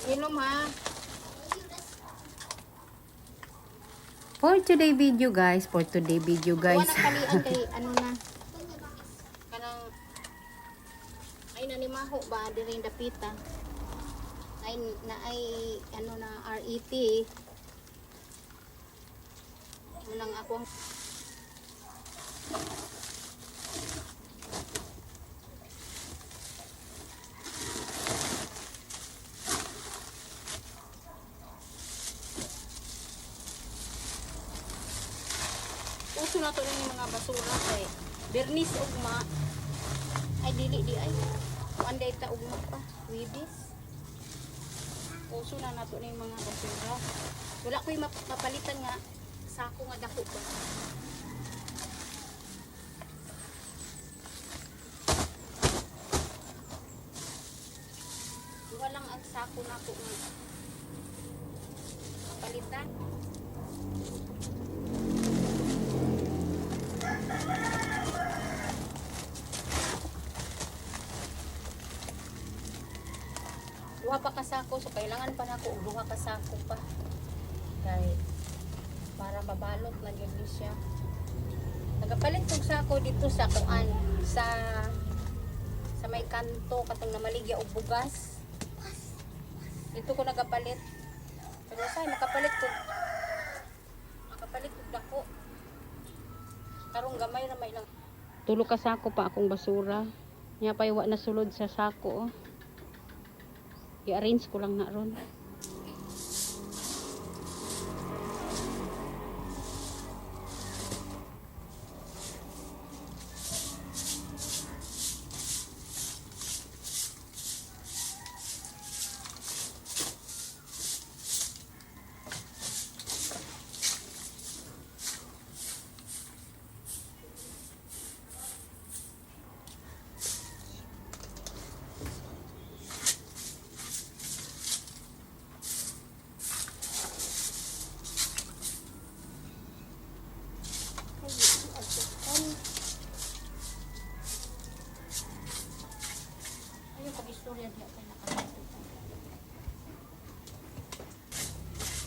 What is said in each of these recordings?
Inom ha. For today video guys, Kuha na kalian kay ano na. Kanang ay nanimaho ba diri dapita. Ay na ay ano na RET. Munang ako uso na to ng mga basura kay bernis ugma ay dili di ay anday ta ugma pa wibis uso na nato ng mga basura wala ko'y mapapalitan nga sako nga dako ba walang ang sako nako nga mapalitan. Duha pa kasako so kailangan pa nako og duha kasako pa kay para mabalot na gyud ni siya. Nagapalit kog sako dito sa kuan sa may kanto katong namaligya og bugas. Dito ko nagapalit. Pero say makapalit kog dako. Karong gamay ra may lang. Tulo ka sako pa akong basura. Nya pa iwa na sulod sa sako. Oh. I-arrange ko lang na ron.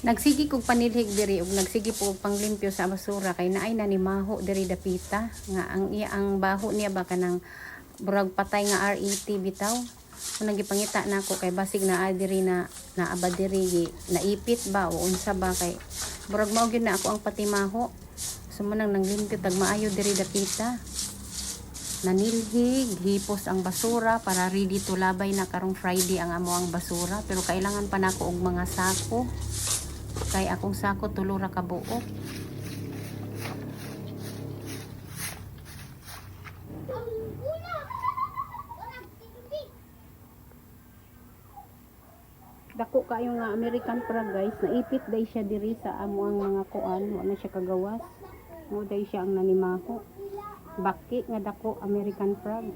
Nagsigi kog panilhig diri ug nagsigi po og panglimpyo sa basura kay naay nanimaho diri dapita nga ang iya ang baho niya ba kanang burag patay nga RET bitaw. Kung nagipangita nako kay basig naa diri na naaba diri naipit ba o unsa ba kay burag mao gyud na ako ang patimaho. Sumunang nanglimpyo tag maayo diri dapita. Nanilhig, hipos ang basura para ready to labay na karong Friday ang amo ang basura pero kailangan pa nako og mga sako. Kay akong sako tulo ra ka buok. Dako kayo nga American frog guys, naipit day siya diri sa amo ang mga kuan, wala siya kagawas. Mo day siya ang nanimaho. Baki nga dako American frog.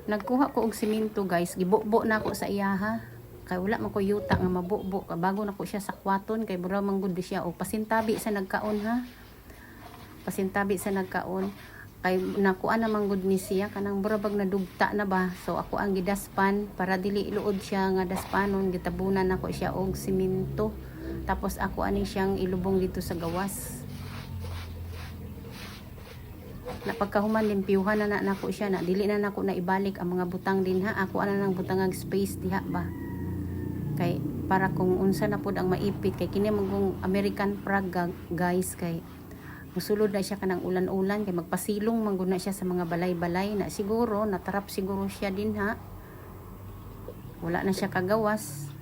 Nagkuha ko og simento guys, gibubo na ako sa iyaha. Kay wala man ko yuta nga mabubo bago na ko siya sakwaton kay bura manggod siya o pasintabi sa nagkaon ha. Pasintabi sa nagkaon kay nakuan na manggod ni siya kanang burabag na dugta na ba. So ako ang gidaspan para dili iluod siya nga daspanon gitabunan nako siya og simento. Tapos ako ani siyang ilubong dito sa gawas. Napagkahuman limpyuhan na nako siya na dili na nako na ibalik ang mga butang din ha. Ako ana nang butangag space diha ba. Kay para kung unsa na pud ang maipit kay kini magong American frog guys kay musulod na siya kanang ulan-ulan kay magpasilong mangguna siya sa mga balay-balay na siguro natarap siguro siya din ha. Wala na siya kagawas.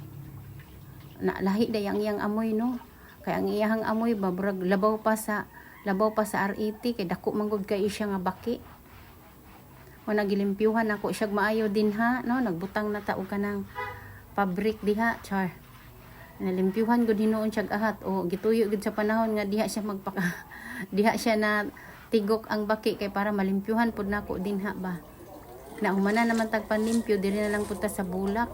Na lahi day ang iyang amoy no. Kay ang iyang amoy ba burag labaw pa sa RET kay dako manggod kay siya nga baki. O nagilimpyuhan ako siya maayo din ha no nagbutang na ta og kanang pabrik diha char nalimpyuhan gud hinuon siya ahat o gituyo gud sa panahon nga diha siya diha siya na tigok ang baki kay para malimpyuhan pud nako din ha ba na humana naman tag panlimpyo diri na lang punta sa bulak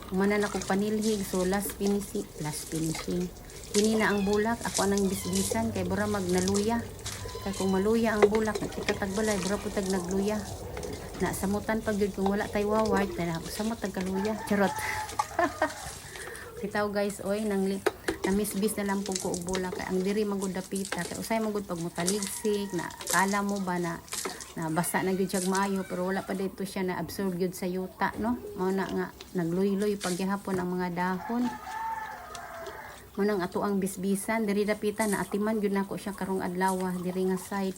humana na ko panilhig so last finishing kini na ang bulak ako anang bisbisan kay bura magnaluya kay kung maluya ang bulak nakikatag balay bura pud tag nagluya na samutan pag yun kung wala tayo waward na ako samot tag kaluya charot Bitaw guys, oy na misbis na lang pug ko og bola kay ang diri magud dapita kay usay magud pag mutaligsik na akala mo ba na basa na gyud siya maayo pero wala pa dito siya na absorb gyud sa yuta no. Mao na nga nagluy-luy pagyahapon ang mga dahon. Mao nang ato ang bisbisan diri dapita na atiman gyud nako siya karong adlaw diri nga site.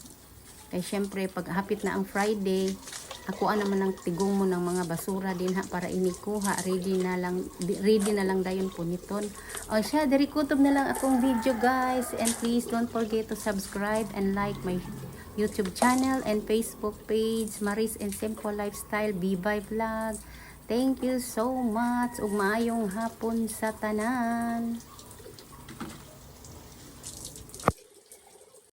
Kay syempre pag hapit na ang Friday, ako naman ang tigong mo ng mga basura din ha para inikuha. Ready na lang dayon puniton. O siya, diri kutob na lang akong video guys. And please don't forget to subscribe and like my YouTube channel and Facebook page, Maris and Simple Lifestyle Bibay Vlog. Thank you so much ug maayong hapon sa tanan.